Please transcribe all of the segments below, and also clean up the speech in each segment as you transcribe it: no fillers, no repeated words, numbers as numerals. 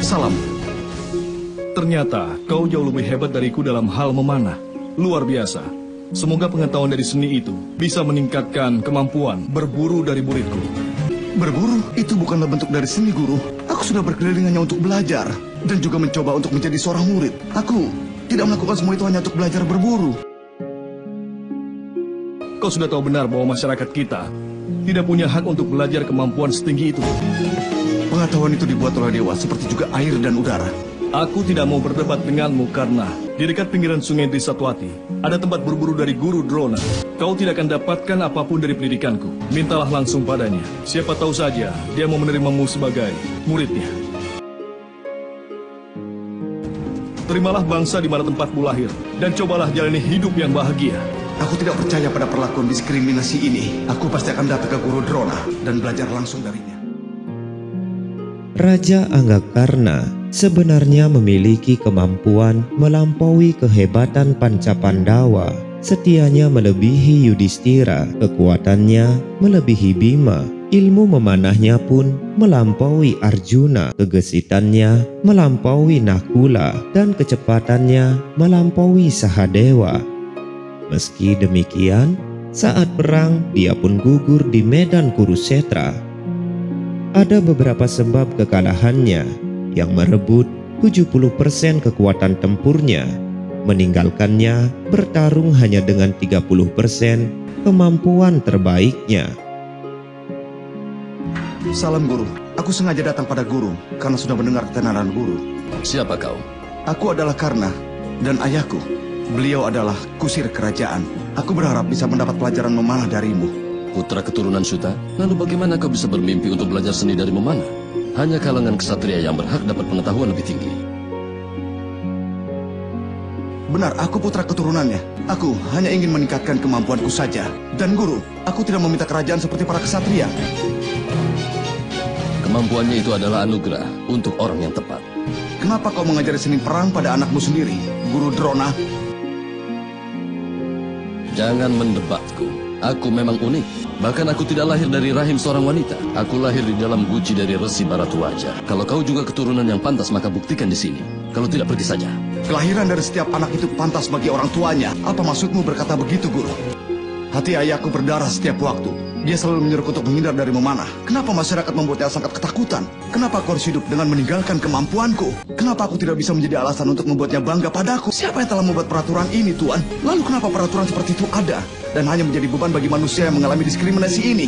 Salam. Ternyata kau jauh lebih hebat dariku dalam hal memanah. Luar biasa. Semoga pengetahuan dari seni itu bisa meningkatkan kemampuan berburu dari muridku. Berburu itu bukanlah bentuk dari seni, Guru. Aku sudah berkeliling hanya untuk belajar dan juga mencoba untuk menjadi seorang murid. Aku tidak melakukan semua itu hanya untuk belajar berburu. Kau sudah tahu benar bahwa masyarakat kita tidak punya hak untuk belajar kemampuan setinggi itu. Pengetahuan itu dibuat oleh dewa, seperti juga air dan udara. Aku tidak mau berdebat denganmu karena di dekat pinggiran sungai Trisatwati ada tempat berburu dari Guru Drona. Kau tidak akan dapatkan apapun dari pendidikanku. Mintalah langsung padanya. Siapa tahu saja dia mau menerimamu sebagai muridnya. Terimalah bangsa di mana tempatmu lahir dan cobalah jalani hidup yang bahagia. Aku tidak percaya pada perlakuan diskriminasi ini. Aku pasti akan datang ke Guru Drona dan belajar langsung darinya. Raja Anggakarna sebenarnya memiliki kemampuan melampaui kehebatan Pancapandawa. Setianya melebihi Yudhistira, kekuatannya melebihi Bima, ilmu memanahnya pun melampaui Arjuna, kegesitannya melampaui Nakula, dan kecepatannya melampaui Sahadewa. Meski demikian, saat perang dia pun gugur di medan Kurusetra. Ada beberapa sebab kekalahannya yang merebut 70% kekuatan tempurnya, meninggalkannya bertarung hanya dengan 30% kemampuan terbaiknya. Salam, Guru. Aku sengaja datang pada Guru karena sudah mendengar ketenaran Guru. Siapa kau? Aku adalah Karna dan ayahku. Beliau adalah kusir kerajaan. Aku berharap bisa mendapat pelajaran memanah darimu. Putra keturunan Suta? Lalu bagaimana kau bisa bermimpi untuk belajar seni dari memanah? Hanya kalangan ksatria yang berhak dapat pengetahuan lebih tinggi. Benar, aku putra keturunannya. Aku hanya ingin meningkatkan kemampuanku saja. Dan Guru, aku tidak meminta kerajaan seperti para ksatria. Kemampuannya itu adalah anugerah untuk orang yang tepat. Kenapa kau mengajari seni perang pada anakmu sendiri, Guru Drona? Jangan mendebatku. Aku memang unik. Bahkan aku tidak lahir dari rahim seorang wanita. Aku lahir di dalam guci dari Resi Bharadwaja. Kalau kau juga keturunan yang pantas, maka buktikan di sini. Kalau tidak, pergi saja. Kelahiran dari setiap anak itu pantas bagi orang tuanya. Apa maksudmu berkata begitu, Guru? Hati ayahku berdarah setiap waktu. Dia selalu menyuruhku untuk menghindar dari memanah. Kenapa masyarakat membuatnya sangat ketakutan? Kenapa aku harus hidup dengan meninggalkan kemampuanku? Kenapa aku tidak bisa menjadi alasan untuk membuatnya bangga padaku? Siapa yang telah membuat peraturan ini, Tuan? Lalu kenapa peraturan seperti itu ada? Dan hanya menjadi beban bagi manusia yang mengalami diskriminasi ini.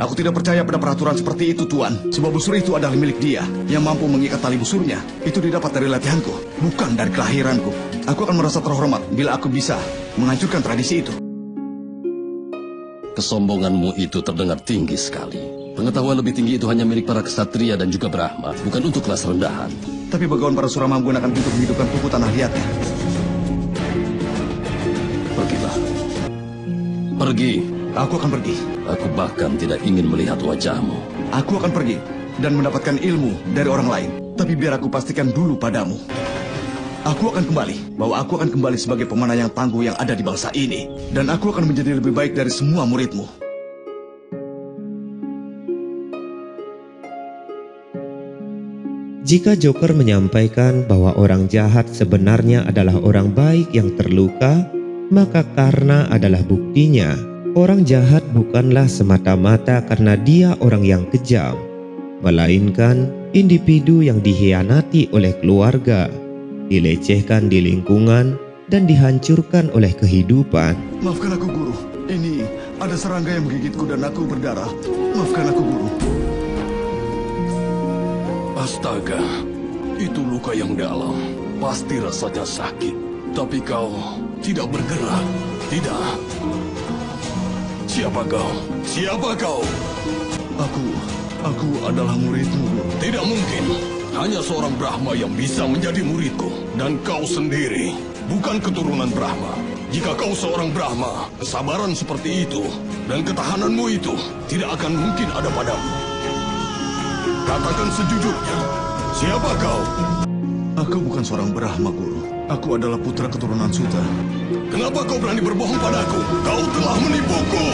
Aku tidak percaya pada peraturan seperti itu, Tuan. Sebab busur itu adalah milik dia. Yang mampu mengikat tali busurnya, itu didapat dari latihanku, bukan dari kelahiranku. Aku akan merasa terhormat bila aku bisa menghancurkan tradisi itu. Kesombonganmu itu terdengar tinggi sekali. Pengetahuan lebih tinggi itu hanya milik para ksatria dan juga Brahma, bukan untuk kelas rendahan. Tapi bagaimana para Surama menggunakan pintu menghidupkan tubuh tanah liatnya? Pergilah. Pergi. Aku akan pergi. Aku bahkan tidak ingin melihat wajahmu. Aku akan pergi dan mendapatkan ilmu dari orang lain. Tapi biar aku pastikan dulu padamu. Aku akan kembali, bahwa aku akan kembali sebagai pemanah yang tangguh yang ada di bangsa ini. Dan aku akan menjadi lebih baik dari semua muridmu. Jika Joker menyampaikan bahwa orang jahat sebenarnya adalah orang baik yang terluka, maka Karna adalah buktinya. Orang jahat bukanlah semata-mata karena dia orang yang kejam, melainkan individu yang dikhianati oleh keluarga, dilecehkan di lingkungan, dan dihancurkan oleh kehidupan. Maafkan aku, Guru. Ini ada serangga yang menggigitku dan aku berdarah. Maafkan aku, Guru. Astaga, itu luka yang dalam. Pasti rasanya sakit. Tapi kau tidak bergerak. Tidak. Siapa kau? Siapa kau? Aku adalah muridmu, Guru. Tidak mungkin. Hanya seorang Brahma yang bisa menjadi muridku. Dan kau sendiri bukan keturunan Brahma. Jika kau seorang Brahma, kesabaran seperti itu dan ketahananmu itu tidak akan mungkin ada padamu. Katakan sejujurnya, siapa kau? Aku bukan seorang Brahma, Guru. Aku adalah putra keturunan Suta. Kenapa kau berani berbohong padaku? Kau telah menipuku!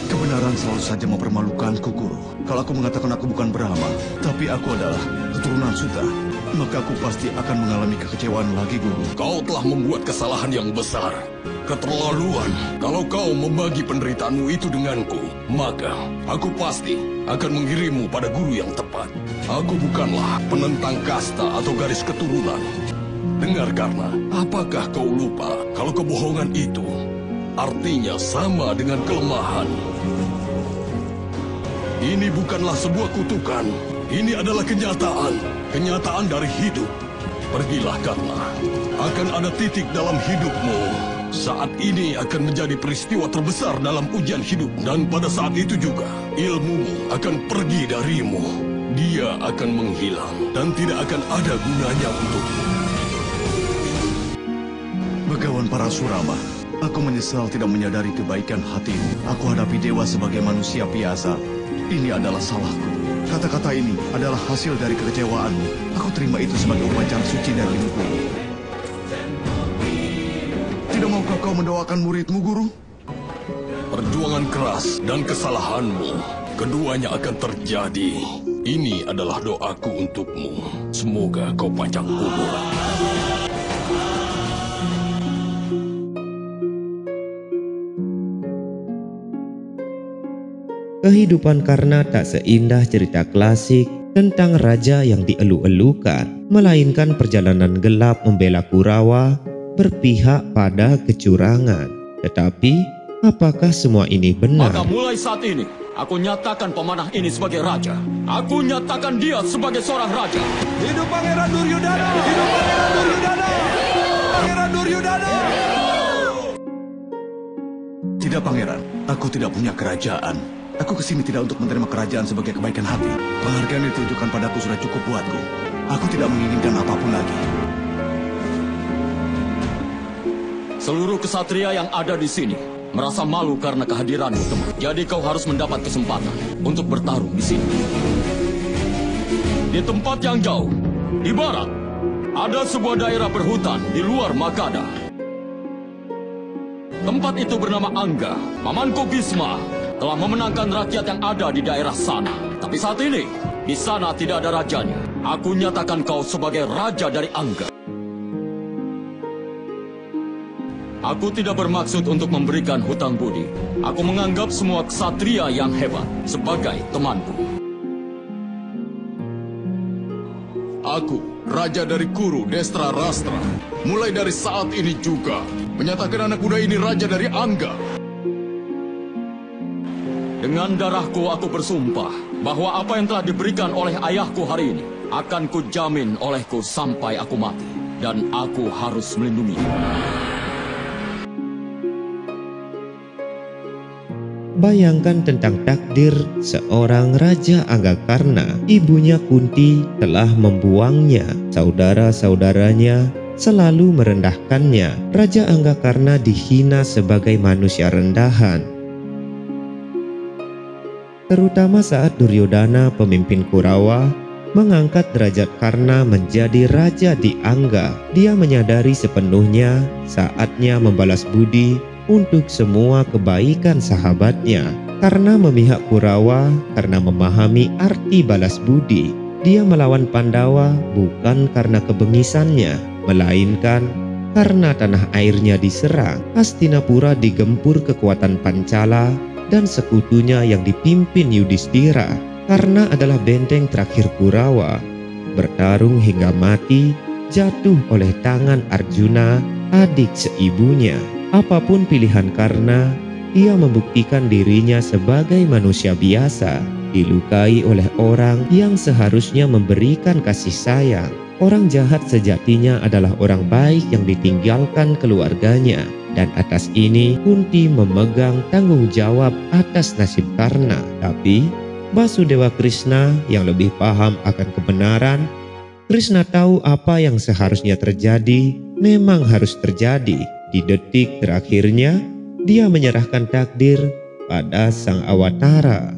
Kebenaran selalu saja mempermalukanku, Guru. Kalau aku mengatakan aku bukan Brahma, tapi aku adalah keturunan Suta, maka aku pasti akan mengalami kekecewaan lagi, Guru. Kau telah membuat kesalahan yang besar. Keterlaluan. Kalau kau membagi penderitaanmu itu denganku, maka aku pasti akan mengirimmu pada guru yang tepat. Aku bukanlah penentang kasta atau garis keturunan. Dengar Karna, apakah kau lupa kalau kebohongan itu artinya sama dengan kelemahan? Ini bukanlah sebuah kutukan. Ini adalah kenyataan. Kenyataan dari hidup. Pergilah Karna. Akan ada titik dalam hidupmu. Saat ini akan menjadi peristiwa terbesar dalam ujian hidup. Dan pada saat itu juga, ilmumu akan pergi darimu. Dia akan menghilang dan tidak akan ada gunanya untukmu. Begawan Parasurama, aku menyesal tidak menyadari kebaikan hatimu. Aku hadapi dewa sebagai manusia biasa. Ini adalah salahku. Kata-kata ini adalah hasil dari kekecewaanmu. Aku terima itu sebagai upacara suci dari ilmuku. Tidak maukah kau mendoakan muridmu, Guru? Perjuangan keras dan kesalahanmu, keduanya akan terjadi. Ini adalah doaku untukmu. Semoga kau panjang umur. Kehidupan Karna tak seindah cerita klasik tentang raja yang dielu-elukan, melainkan perjalanan gelap membela Kurawa berpihak pada kecurangan. Tetapi, apakah semua ini benar? Maka mulai saat ini, aku nyatakan pemanah ini sebagai raja. Aku nyatakan dia sebagai seorang raja. Hidup Pangeran Duryudana! Hidup Pangeran Duryudana! Pangeran Duryudana! Tidak, Pangeran. Aku tidak punya kerajaan. Aku kesini tidak untuk menerima kerajaan sebagai kebaikan hati. Penghargaan yang ditujukan padaku sudah cukup buatku. Aku tidak menginginkan apapun lagi. Seluruh kesatria yang ada di sini merasa malu karena kehadiranmu, teman. Jadi kau harus mendapat kesempatan untuk bertarung di sini. Di tempat yang jauh, di barat, ada sebuah daerah berhutan di luar Makada. Tempat itu bernama Angga. Pamanku Bhisma telah memenangkan rakyat yang ada di daerah sana. Tapi saat ini, di sana tidak ada rajanya. Aku nyatakan kau sebagai raja dari Angga. Aku tidak bermaksud untuk memberikan hutang budi. Aku menganggap semua ksatria yang hebat sebagai temanku. Aku, raja dari Kuru Destra Rastra, mulai dari saat ini juga menyatakan anak muda ini raja dari Angga. Dengan darahku aku bersumpah bahwa apa yang telah diberikan oleh ayahku hari ini akan kujamin olehku sampai aku mati. Dan aku harus melindunginya. Bayangkan tentang takdir seorang Raja Anggakarna. Ibunya Kunti telah membuangnya. Saudara-saudaranya selalu merendahkannya. Raja Anggakarna dihina sebagai manusia rendahan. Terutama saat Duryodana, pemimpin Kurawa, mengangkat derajat Karna menjadi raja di Angga. Dia menyadari sepenuhnya saatnya membalas budi untuk semua kebaikan sahabatnya. Karena memihak Kurawa, karena memahami arti balas budi, dia melawan Pandawa bukan karena kebengisannya, melainkan karena tanah airnya diserang. Hastinapura digempur kekuatan Pancala dan sekutunya yang dipimpin Yudhistira. Karna adalah benteng terakhir Kurawa, bertarung hingga mati, jatuh oleh tangan Arjuna, adik seibunya. Apapun pilihan Karna, ia membuktikan dirinya sebagai manusia biasa, dilukai oleh orang yang seharusnya memberikan kasih sayang. Orang jahat sejatinya adalah orang baik yang ditinggalkan keluarganya. Dan atas ini Kunti memegang tanggung jawab atas nasib Karna. Tapi Basudewa Krishna yang lebih paham akan kebenaran, Krishna tahu apa yang seharusnya terjadi memang harus terjadi. Di detik terakhirnya, dia menyerahkan takdir pada Sang Awatara.